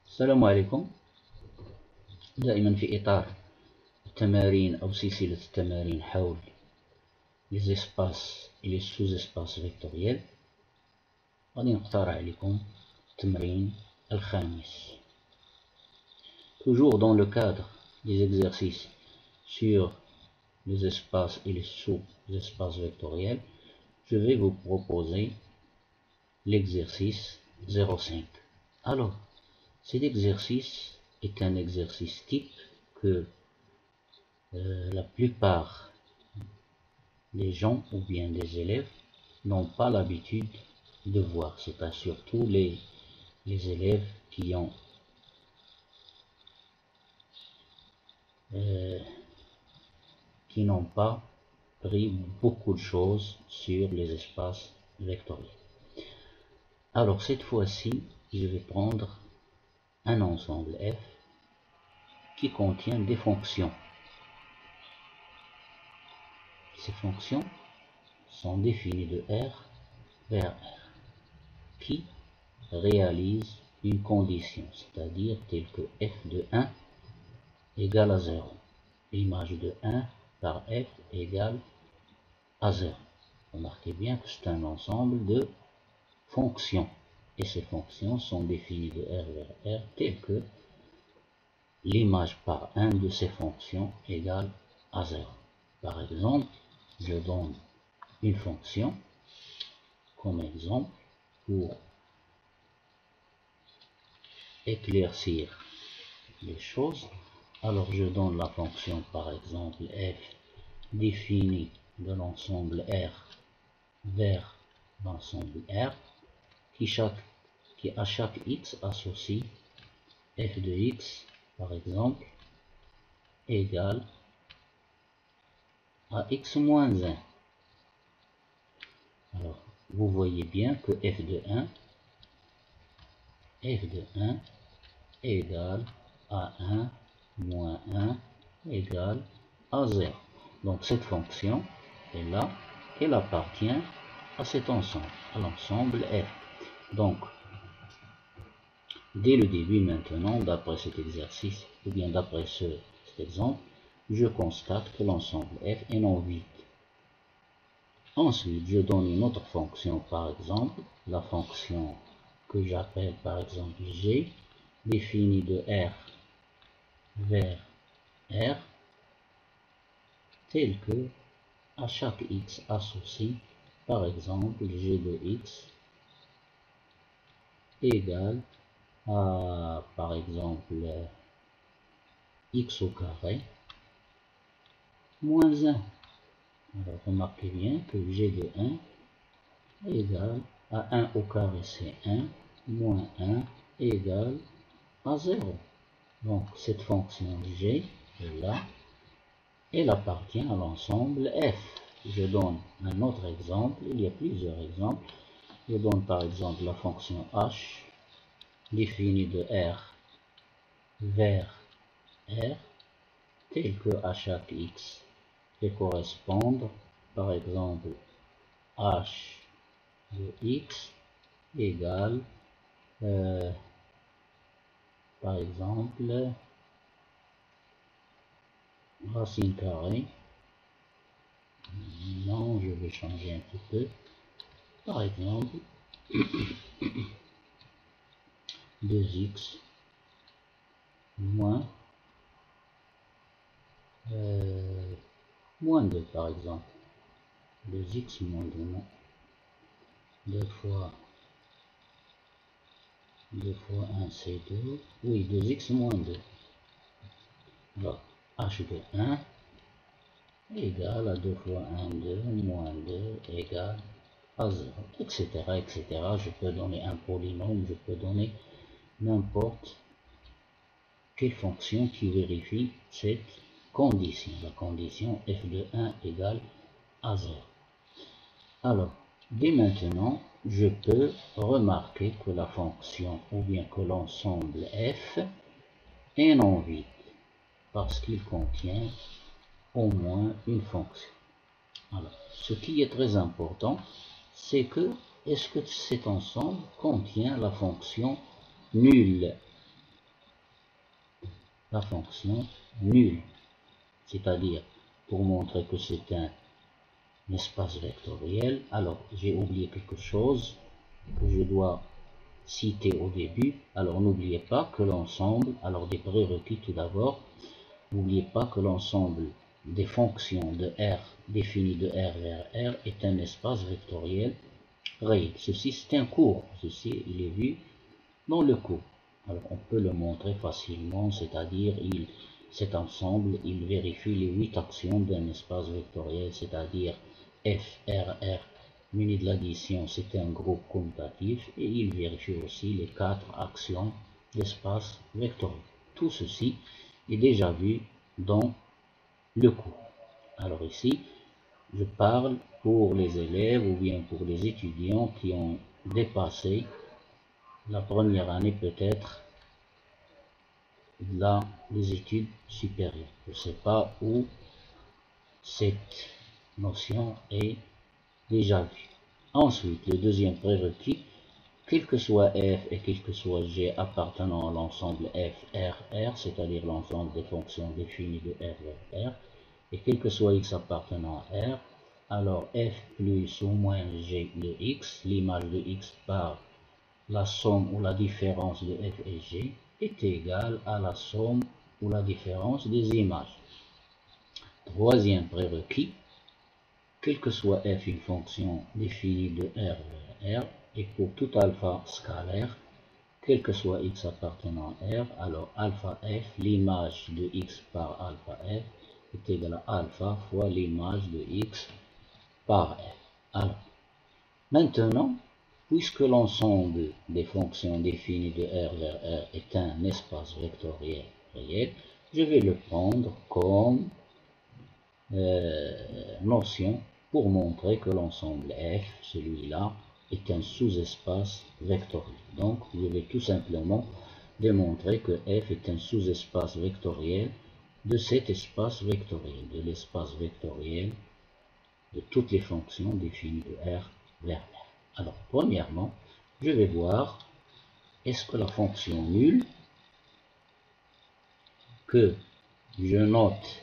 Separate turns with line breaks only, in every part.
السلام عليكم. دائما في إطار التمارين أو سلسلة التمارين حول les espaces et les sous-espaces vectoriels، غادي نقترح عليكم التمرين الخامس. Toujours dans le cadre des exercices sur les espaces et les sous-espaces vectoriels, je vais vous proposer l'exercice 0,5. Alors, cet exercice est un exercice type que la plupart des gens ou bien des élèves n'ont pas l'habitude de voir. C'est pas surtout les élèves qui n'ont pas pris beaucoup de choses sur les espaces vectoriels. Alors cette fois-ci, je vais prendre un ensemble F qui contient des fonctions. Ces fonctions sont définies de R vers R, qui réalisent une condition, c'est-à-dire telle que f de 1 égale à 0. L'image de 1 par f égale à 0. Remarquez bien que c'est un ensemble de fonctions, et ces fonctions sont définies de R vers R telles que l'image par 1 de ces fonctions égale à 0. Par exemple, je donne une fonction comme exemple pour éclaircir les choses. Alors je donne la fonction par exemple f définie de l'ensemble R vers l'ensemble R qui à chaque x associe f de x par exemple égale à x moins 1. Alors vous voyez bien que f de 1 égale à 1 moins 1 égale à 0. Donc cette fonction est là, elle appartient à cet ensemble, à l'ensemble F. Donc dès le début maintenant, d'après cet exercice, ou bien d'après cet exemple, je constate que l'ensemble F est non vide. Ensuite, je donne une autre fonction, par exemple, la fonction que j'appelle par exemple G, définie de R vers R, telle que à chaque x associe, par exemple, g de x égale à, par exemple, x au carré moins 1. Alors, remarquez bien que g de 1 égale à 1 au carré, c'est 1, moins 1 égale à 0. Donc, cette fonction g est là, elle appartient à l'ensemble F. Je donne un autre exemple, il y a plusieurs exemples. Je donne par exemple la fonction h définie de R vers R, telle que à chaque x peut correspondre par exemple h de x égale par exemple racine carrée. Non, je vais changer un petit peu. Par exemple 2x moins 2 par exemple. 2x moins 2, non. 2 fois 1 c'est 2. Oui, 2x moins 2. Alors, h de 1 égale à 2 fois 1, 2, moins 2 égale à 0, etc., etc. Je peux donner un polynôme, je peux donner n'importe quelle fonction qui vérifie cette condition, la condition f de 1 égale à 0. Alors, dès maintenant, je peux remarquer que la fonction, ou bien que l'ensemble f, est non vide, parce qu'il contient au moins une fonction. Alors, ce qui est très important, c'est que est-ce que cet ensemble contient la fonction nulle? La fonction nulle, c'est-à-dire, pour montrer que c'est un espace vectoriel, alors j'ai oublié quelque chose que je dois citer au début. Alors n'oubliez pas que l'ensemble, alors des prérequis tout d'abord, n'oubliez pas que l'ensemble des fonctions de R définies de R vers R est un espace vectoriel réel. Ceci c'est un cours, ceci il est vu dans le cours. Alors on peut le montrer facilement, c'est-à-dire cet ensemble il vérifie les 8 actions d'un espace vectoriel, c'est-à-dire F, R, R muni de l'addition, c'est un groupe commutatif, et il vérifie aussi les 4 actions d'espace vectoriel. Tout ceci est déjà vu dans le cours. Alors ici, je parle pour les élèves ou bien pour les étudiants qui ont dépassé la première année peut-être des études supérieures. Je ne sais pas où cette notion est déjà vue. Ensuite, le deuxième prérequis, quel que soit f et quel que soit g appartenant à l'ensemble f, r, r, c'est-à-dire l'ensemble des fonctions définies de r vers r, et quel que soit x appartenant à r, alors f plus ou moins g de x, l'image de x par la somme ou la différence de f et g, est égale à la somme ou la différence des images. Troisième prérequis, quel que soit f une fonction définie de r vers r, et pour tout alpha scalaire, quel que soit x appartenant à R, alors alpha f, l'image de x par alpha f, est égale à alpha fois l'image de x par f. Alors, maintenant, puisque l'ensemble des fonctions définies de R vers R est un espace vectoriel réel, je vais le prendre comme notion pour montrer que l'ensemble F, celui-là, est un sous-espace vectoriel. Donc, je vais tout simplement démontrer que F est un sous-espace vectoriel de cet espace vectoriel, de l'espace vectoriel de toutes les fonctions définies de R vers R. Alors, premièrement, je vais voir est-ce que la fonction nulle que je note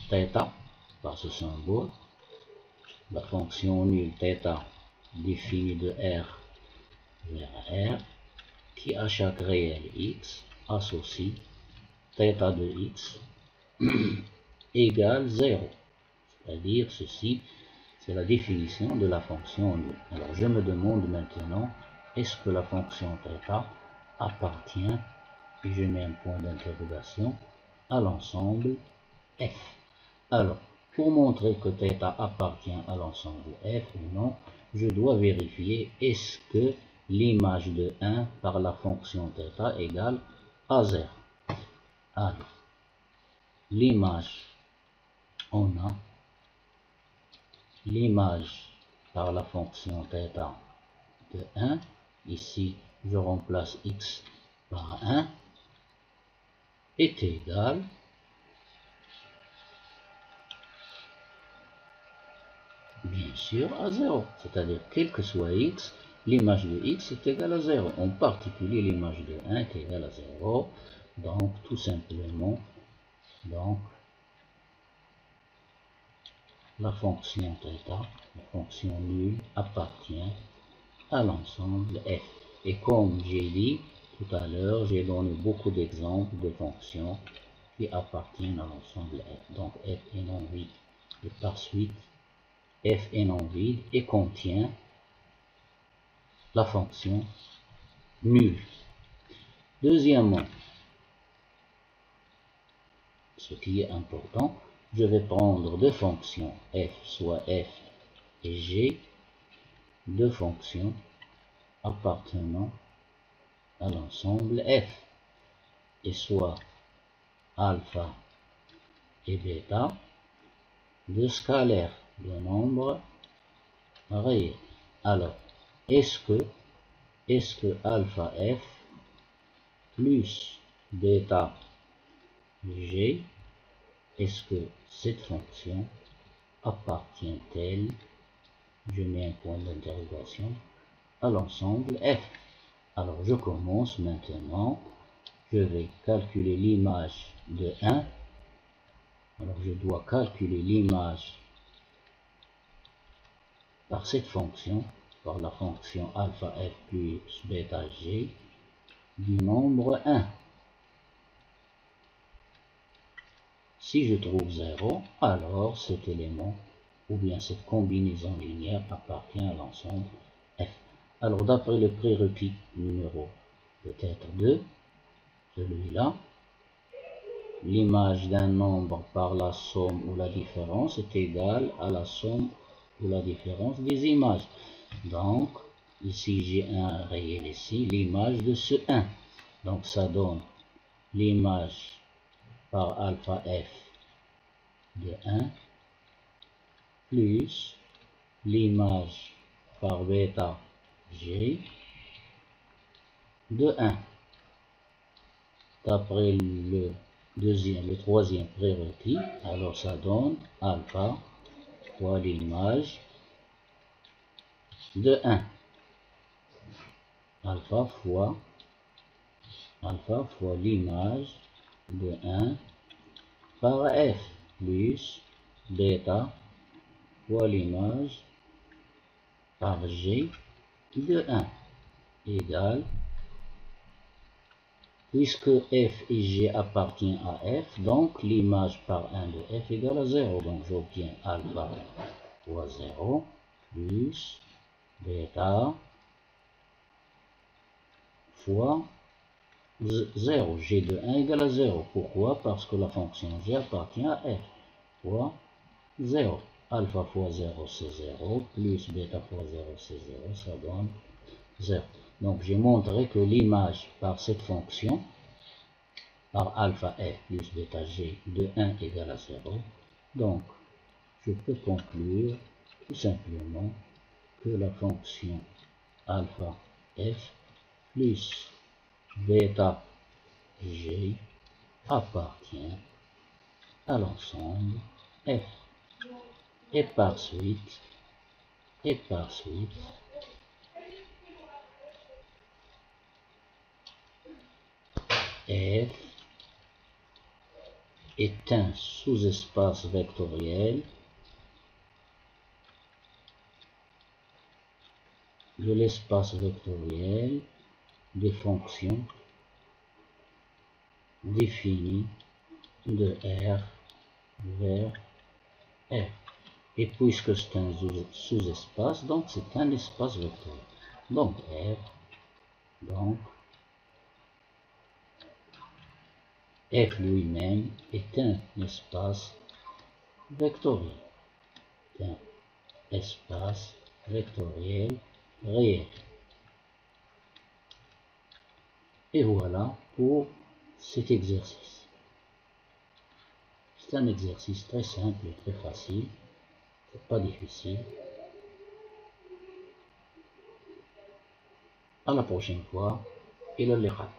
θ par ce symbole, la fonction nulle θ définie de R vers R, qui à chaque réel x associe θ de x égale 0. C'est-à-dire ceci, c'est la définition de la fonction nulle. Alors je me demande maintenant, est-ce que la fonction θ appartient, et je mets un point d'interrogation, à l'ensemble F. Alors, pour montrer que θ appartient à l'ensemble F ou non, je dois vérifier est-ce que l'image de 1 par la fonction θ égale à 0. Alors, l'image, on a l'image par la fonction θ de 1, ici je remplace x par 1, est égal bien sûr à 0, c'est-à-dire quel que soit x, l'image de x est égale à 0, en particulier l'image de 1 est égale à 0, donc tout simplement, donc la fonction θ, la fonction nulle, appartient à l'ensemble f. Et comme j'ai dit tout à l'heure, j'ai donné beaucoup d'exemples de fonctions qui appartiennent à l'ensemble f. Donc f est non vide. Et par suite, f est non vide et contient la fonction nulle. Deuxièmement, ce qui est important, je vais prendre deux fonctions f, soit f et g, deux fonctions appartenant à l'ensemble f, et soit alpha et bêta, de scalaires, de nombres réels. Alors, est-ce que alpha f plus bêta g, est-ce que cette fonction appartient-elle je mets un point d'interrogation, à l'ensemble F. Alors je commence maintenant, je vais calculer l'image de 1. Alors je dois calculer l'image par cette fonction, par la fonction alpha f plus bêta g du nombre 1. Si je trouve 0, alors cet élément ou bien cette combinaison linéaire appartient à l'ensemble F. Alors d'après le prérequis numéro peut-être 2, celui-là, l'image d'un nombre par la somme ou la différence est égale à la somme ou la différence des images. Donc, ici j'ai un réel ici, l'image de ce 1. Donc ça donne l'image par alpha f de 1 plus l'image par bêta g de 1. D'après le troisième prérequis, alors ça donne alpha fois l'image de 1. Alpha fois l'image de 1 par f plus bêta fois l'image par g de 1 égale, puisque f et g appartiennent à f, donc l'image par 1 de f égale à 0. Donc j'obtiens alpha fois 0 plus bêta fois 0. G de 1 égale à 0. Pourquoi? Parce que la fonction g appartient à f fois 0. Alpha fois 0 c'est 0, plus bêta fois 0 c'est 0, ça donne 0. Donc j'ai montré que l'image par cette fonction, par alpha f plus bêta g de 1 égale à 0. Donc je peux conclure tout simplement que la fonction alpha f plus bêta g appartient à l'ensemble f. Et par suite, f est un sous-espace vectoriel de l'espace vectoriel des fonctions définies de R vers R. Et puisque c'est un sous-espace, donc c'est un espace vectoriel. Donc F lui-même est un espace vectoriel. Un espace vectoriel réel. Et voilà pour cet exercice. C'est un exercice très simple et très facile. C'est pas difficile. À la prochaine fois. إلى اللقاء.